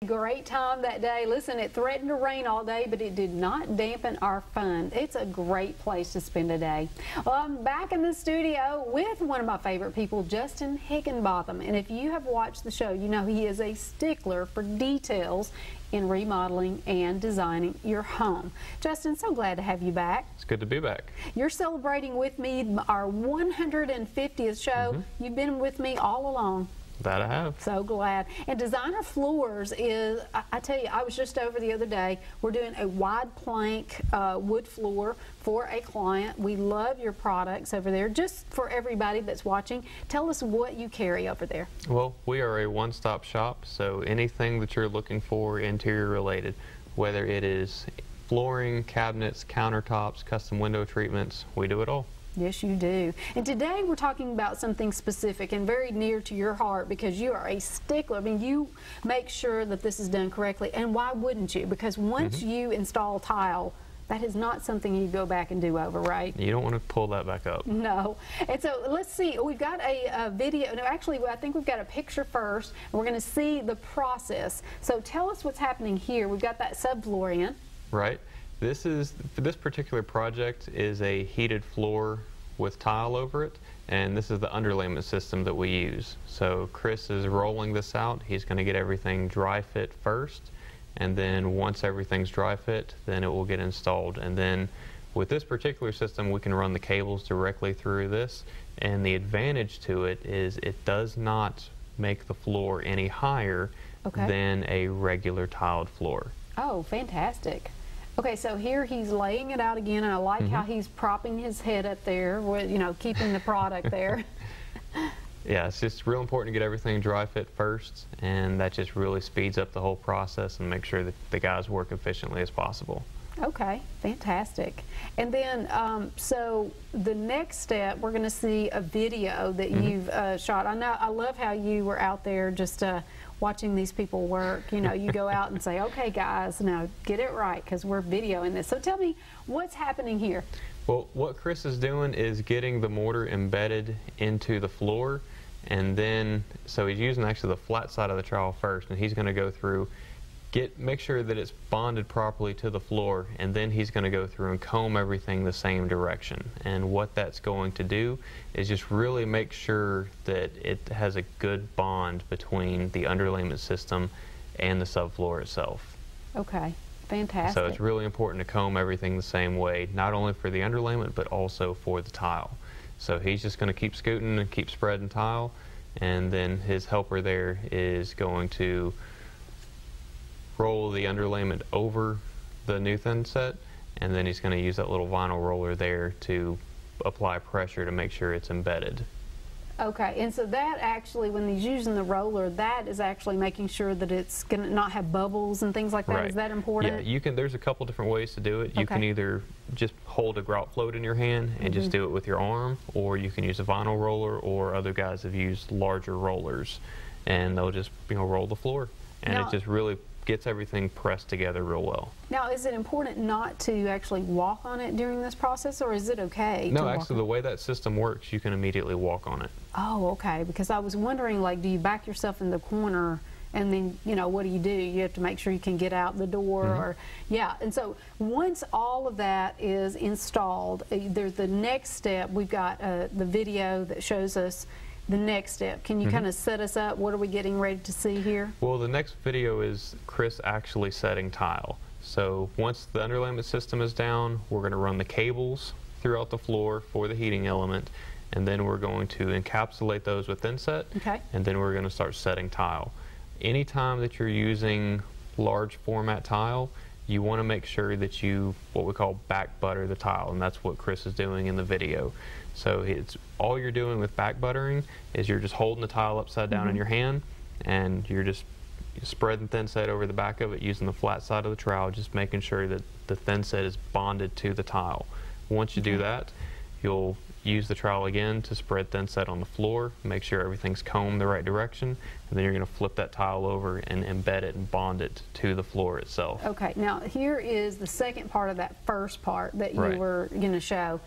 Great time that day. Listen, it threatened to rain all day, but it did not dampen our fun. It's a great place to spend a day. Well, I'm back in the studio with one of my favorite people, Justin Higginbotham. And if you have watched the show, you know he is a stickler for details in remodeling and designing your home. Justin, so glad to have you back. It's good to be back. You're celebrating with me our 150th show. You've been with me all along. That I have. So glad. And designer floors is, I tell you, I was just over the other day. We're doing a wide plank wood floor for a client. We love your products over there. Just for everybody that's watching, tell us what you carry over there. Well, we are a one-stop shop, so anything that you're looking for interior related, whether it is flooring, cabinets, countertops, custom window treatments, we do it all. Yes, you do. And today we're talking about something specific and very near to your heart because you are a stickler. I mean, you make sure that this is done correctly. And why wouldn't you? Because once you install tile, that is not something you go back and do over, right? You don't want to pull that back up. No. And so let's see. We've got a video. No, actually, I think we've got a picture first. And we're going to see the process. So tell us what's happening here. We've got that subfloor in. Right. This particular project is a heated floor with tile over it, and this is the underlayment system that we use. So Chris is rolling this out. He's going to get everything dry fit first, and then once everything's dry fit, then it will get installed. And then with this particular system, we can run the cables directly through this, and the advantage to it is it does not make the floor any higher than a regular tiled floor. Oh, fantastic. Okay, so here he's laying it out again, and I like how he's propping his head up there, you know, keeping the product there. Yeah, it's just real important to get everything dry fit first, and that just really speeds up the whole process and makes sure that the guys work efficiently as possible. Okay, fantastic. And then, so the next step, we're going to see a video that you've shot. I love how you were out there just watching these people work. You know, you go out and say, okay, guys, now get it right because we're videoing this. So tell me, what's happening here? Well, what Chris is doing is getting the mortar embedded into the floor, and then, so he's using actually the flat side of the trowel first, and he's going to go through, make sure that it's bonded properly to the floor, and then he's going to go through and comb everything the same direction. And what that's going to do is just really make sure that it has a good bond between the underlayment system and the subfloor itself. Okay, fantastic. So it's really important to comb everything the same way, not only for the underlayment but also for the tile. So he's just going to keep scooting and keep spreading tile, and then his helper there is going to roll the underlayment over the new thin set, and then he's going to use that little vinyl roller there to apply pressure to make sure it's embedded. Okay, and so that actually, when he's using the roller, that is actually making sure that it's going to not have bubbles and things like that. Right. Is that important? Yeah, you can. There's a couple different ways to do it. You can either just hold a grout float in your hand and just do it with your arm, or you can use a vinyl roller, or other guys have used larger rollers, and they'll just, you know, roll the floor, and it just really gets everything pressed together real well. Now, is it important not to actually walk on it during this process, or is it okay? No, actually, the way that system works, you can immediately walk on it. Oh, okay, because I was wondering, like, do you back yourself in the corner, and then, you know, what do? You have to make sure you can get out the door, or, yeah. And so once all of that is installed, there's the next step. We've got the video that shows us the next step. Can you kind of set us up? What are we getting ready to see here? Well, the next video is Chris actually setting tile. So once the underlayment system is down, we're going to run the cables throughout the floor for the heating element, and then we're going to encapsulate those with thinset, and then we're going to start setting tile. Anytime that you're using large format tile, you want to make sure that you, what we call, back butter the tile, and that's what Chris is doing in the video. So it's all you're doing with back buttering is you're just holding the tile upside down in your hand, and you're just spreading thinset over the back of it using the flat side of the trowel, just making sure that the thinset is bonded to the tile. Once you do that, you'll use the trowel again to spread thinset on the floor, make sure everything's combed the right direction, and then you're going to flip that tile over and embed it and bond it to the floor itself. Okay, now here is the second part of that first part that you were going to show,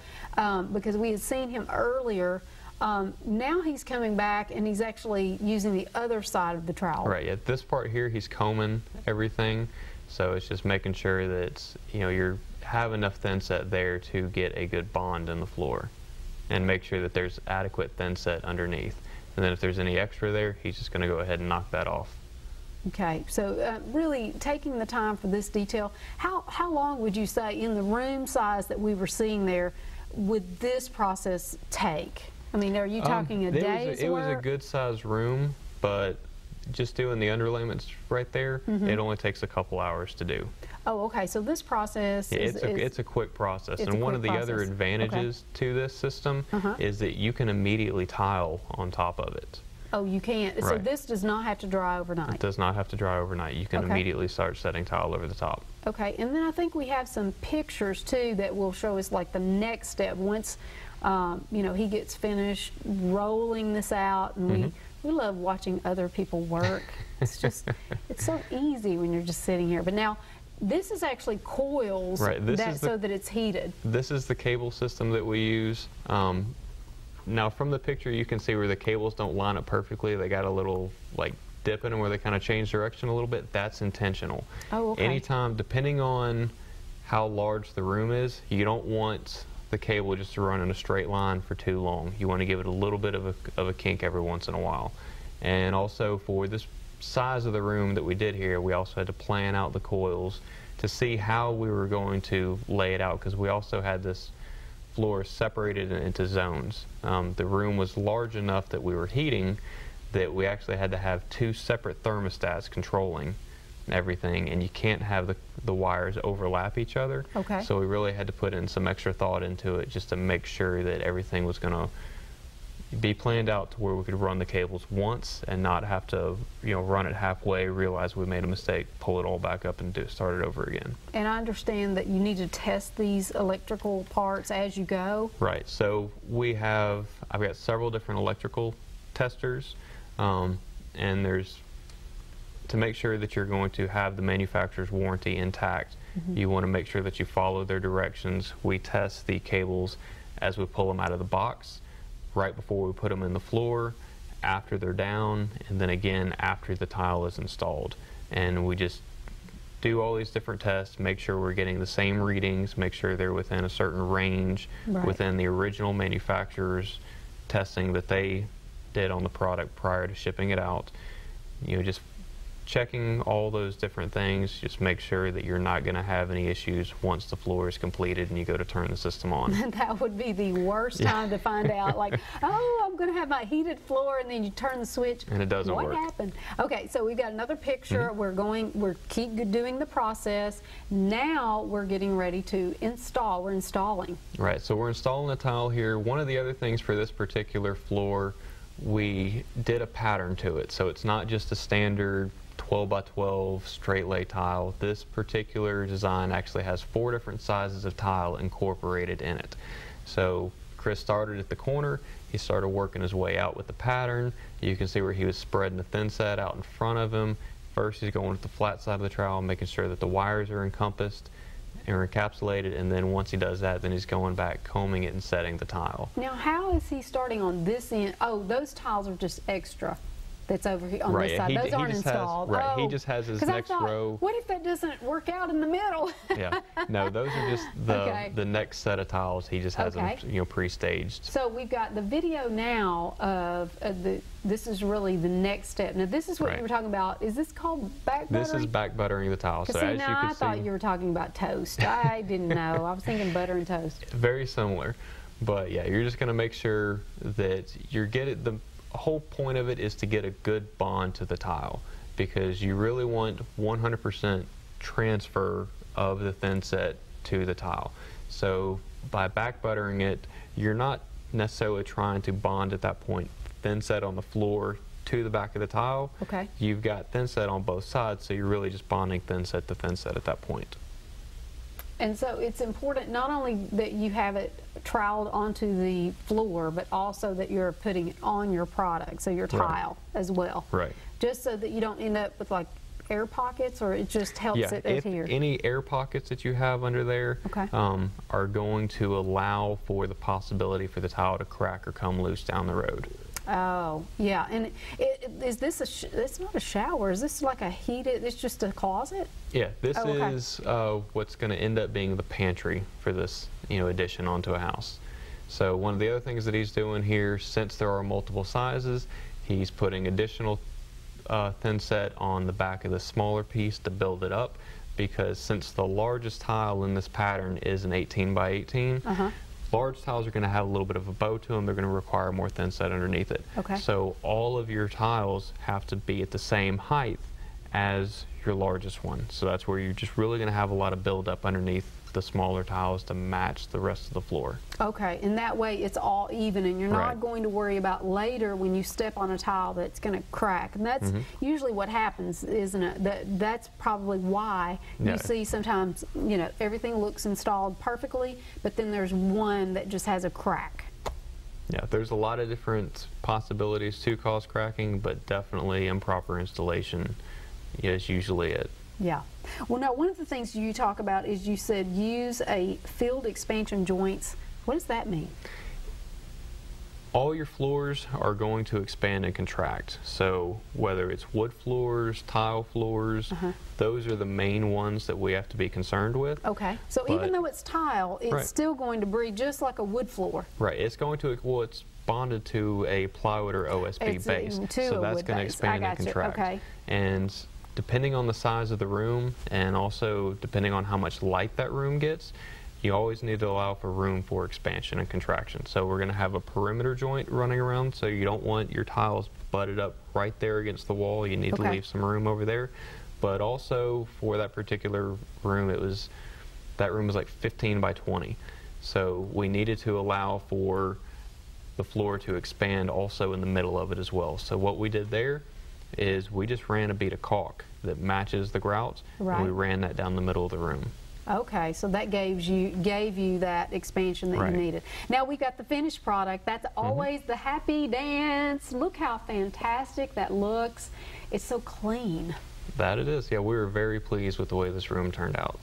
because we had seen him earlier now he's coming back and he's actually using the other side of the trowel. Right, at this part here, he's combing everything, so it's just making sure that it's, you have enough thin set there to get a good bond in the floor, and make sure that there's adequate thin set underneath. And then if there's any extra there, he's just going to go ahead and knock that off. Okay, so really taking the time for this detail, how long would you say in the room size that we were seeing there would this process take? I mean, are you talking a day's work? It was a good sized room, but just doing the underlayments right there, it only takes a couple hours to do. Oh, okay, so this process it's a quick process. And one of the other advantages to this system is that you can immediately tile on top of it. Oh, you can't. Right. So this does not have to dry overnight. It does not have to dry overnight. You can immediately start setting tile over the top. Okay, and then I think we have some pictures too that will show us like the next step once he gets finished rolling this out, and we love watching other people work. It's just it's so easy when you're just sitting here. But now this is actually coils so that it's heated. This is the cable system that we use. Now from the picture you can see where the cables don't line up perfectly. They got a little like dip in them where they kind of change direction a little bit. That's intentional. Oh, okay. Anytime, depending on how large the room is, you don't want the cable just to run in a straight line for too long. You want to give it a little bit of a kink every once in a while. And also for this size of the room that we did here, we also had to plan out the coils to see how we were going to lay it out, because we also had this floor separated into zones. The room was large enough that we were heating that we actually had to have two separate thermostats controlling everything, and you can't have the wires overlap each other. Okay. So we really had to put in some extra thought into it just to make sure that everything was going to be planned out to where we could run the cables once and not have to run it halfway, realize we made a mistake, pull it all back up and start it over again. And I understand that you need to test these electrical parts as you go. Right, so I've got several different electrical testers, and to make sure that you're going to have the manufacturer's warranty intact, you want to make sure that you follow their directions. We test the cables as we pull them out of the box, right before we put them in the floor, after they're down, and then again after the tile is installed. And we just do all these different tests, make sure we're getting the same readings, make sure they're within a certain range, within the original manufacturer's testing that they did on the product prior to shipping it out. Just checking all those different things, just make sure that you're not going to have any issues once the floor is completed and you go to turn the system on. That would be the worst time to find out, like, oh, I'm going to have my heated floor, and then you turn the switch and it doesn't work. What happened? Okay, so we've got another picture. We're keep doing the process. Now we're getting ready to install. We're installing. Right, so we're installing the tile here. One of the other things for this particular floor, we did a pattern to it, so it's not just a standard 12 by 12 straight lay tile. This particular design actually has 4 different sizes of tile incorporated in it. So Chris started at the corner, he started working his way out with the pattern. You can see where he was spreading the thin set out in front of him. First he's going with the flat side of the trowel, making sure that the wires are encompassed or encapsulated, and then once he does that, then he's going back, combing it and setting the tile. Now how is he starting on this end? Oh, those tiles are just extra. That's over here on this side. Those aren't installed. He just has his next row. What if that doesn't work out in the middle? Yeah, no, those are just the next set of tiles. He just has them, pre-staged. So we've got the video now of this is really the next step. Now this is what you were talking about. Is this called back buttering? This is back buttering the tile. So as I thought you were talking about toast. I didn't know. I was thinking butter and toast. Very similar, but yeah, you're just going to make sure that you're getting the whole point of it is to get a good bond to the tile, because you really want 100% transfer of the thin set to the tile. So by back buttering it, you're not necessarily trying to bond at that point thin set on the floor to the back of the tile. Okay. You've got thin set on both sides, so you're really just bonding thin set to thin set at that point. And so it's important not only that you have it troweled onto the floor, but also that you're putting it on your product, so your tile as well. Right. Just so that you don't end up with like air pockets, or it just helps Yeah, it if adhere? any air pockets that you have under there Okay. are going to allow for the possibility for the tile to crack or come loose down the road. Oh, yeah. And is this it's not a shower. Is this like a heated, it's just a closet? Yeah, this Oh, okay. is what's going to end up being the pantry for this, addition onto a house. So one of the other things that he's doing here, since there are multiple sizes, he's putting additional thin set on the back of the smaller piece to build it up, because since the largest tile in this pattern is an 18 by 18, large tiles are going to have a little bit of a bow to them. They're going to require more thin set underneath it. Okay. So all of your tiles have to be at the same height as your largest one. So that's where you're just really going to have a lot of buildup underneath the smaller tiles to match the rest of the floor. Okay, and that way it's all even, and you're not Right. going to worry about later when you step on a tile that's going to crack. And that's usually what happens, isn't it? That's probably why Yeah. you see sometimes, everything looks installed perfectly, but then there's one that just has a crack. Yeah, there's a lot of different possibilities to cause cracking, but definitely improper installation is usually it. Yeah. Well, now, one of the things you talk about is you said use a field expansion joints. What does that mean? All your floors are going to expand and contract. So whether it's wood floors, tile floors, those are the main ones that we have to be concerned with. Okay. So even though it's tile, it's Right. still going to breathe just like a wood floor. Right. It's going to, well, it's bonded to a plywood or OSB It's base. to So a that's wood going to base. expand I and got you. contract. Okay. And depending on the size of the room, and also depending on how much light that room gets, you always need to allow for room for expansion and contraction. So we're going to have a perimeter joint running around, so you don't want your tiles butted up right there against the wall. You need to leave some room over there. But also for that particular room, that room was like 15 by 20. So we needed to allow for the floor to expand also in the middle of it as well. So what we did there is we just ran a bead of caulk that matches the grouts, and we ran that down the middle of the room. Okay, so that gave you that expansion that Right. you needed. Now we got the finished product. That's always the happy dance. Look how fantastic that looks. It's so clean. That it is. Yeah, we were very pleased with the way this room turned out.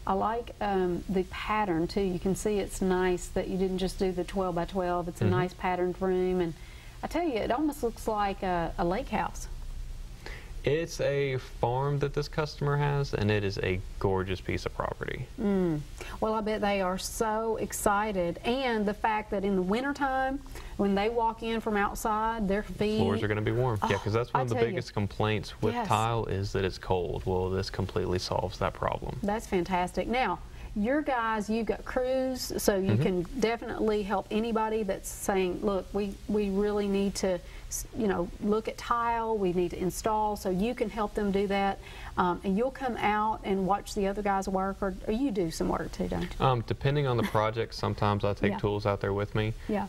I like the pattern too. You can see it's nice that you didn't just do the 12 by 12. It's a nice patterned room, and I tell you, it almost looks like a lake house. It's a farm that this customer has, and it is a gorgeous piece of property. Well, I bet they are so excited, and the fact that in the wintertime, when they walk in from outside, their feet... Floors are going to be warm. Yeah, because that's one of the I tell you. biggest complaints with tile is that it's cold. Well, this completely solves that problem. That's fantastic. Now, your guys, you've got crews, so you can definitely help anybody that's saying, look, we really need to, look at tile, we need to install, so you can help them do that. And you'll come out and watch the other guys work, or you do some work too, don't you? Depending on the project, sometimes I take tools out there with me. Yeah.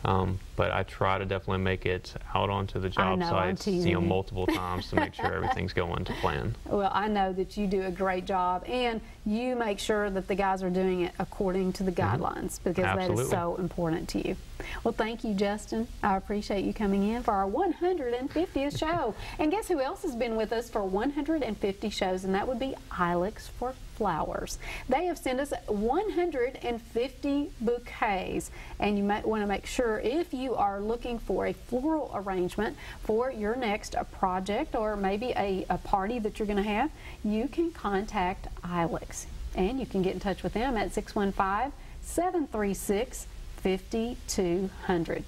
But I try to definitely make it out onto the job sites, multiple times to make sure everything's going to plan. Well, I know that you do a great job, and you make sure that the guys are doing it according to the guidelines, because that is so important to you. Well, thank you, Justin. I appreciate you coming in for our 150th show. And guess who else has been with us for 150 shows, and that would be Ilex for Flowers. They have sent us 150 bouquets, and you might want to make sure, if you are looking for a floral arrangement for your next project, or maybe a party that you're going to have, you can contact Ilex, and you can get in touch with them at 615-736-5200.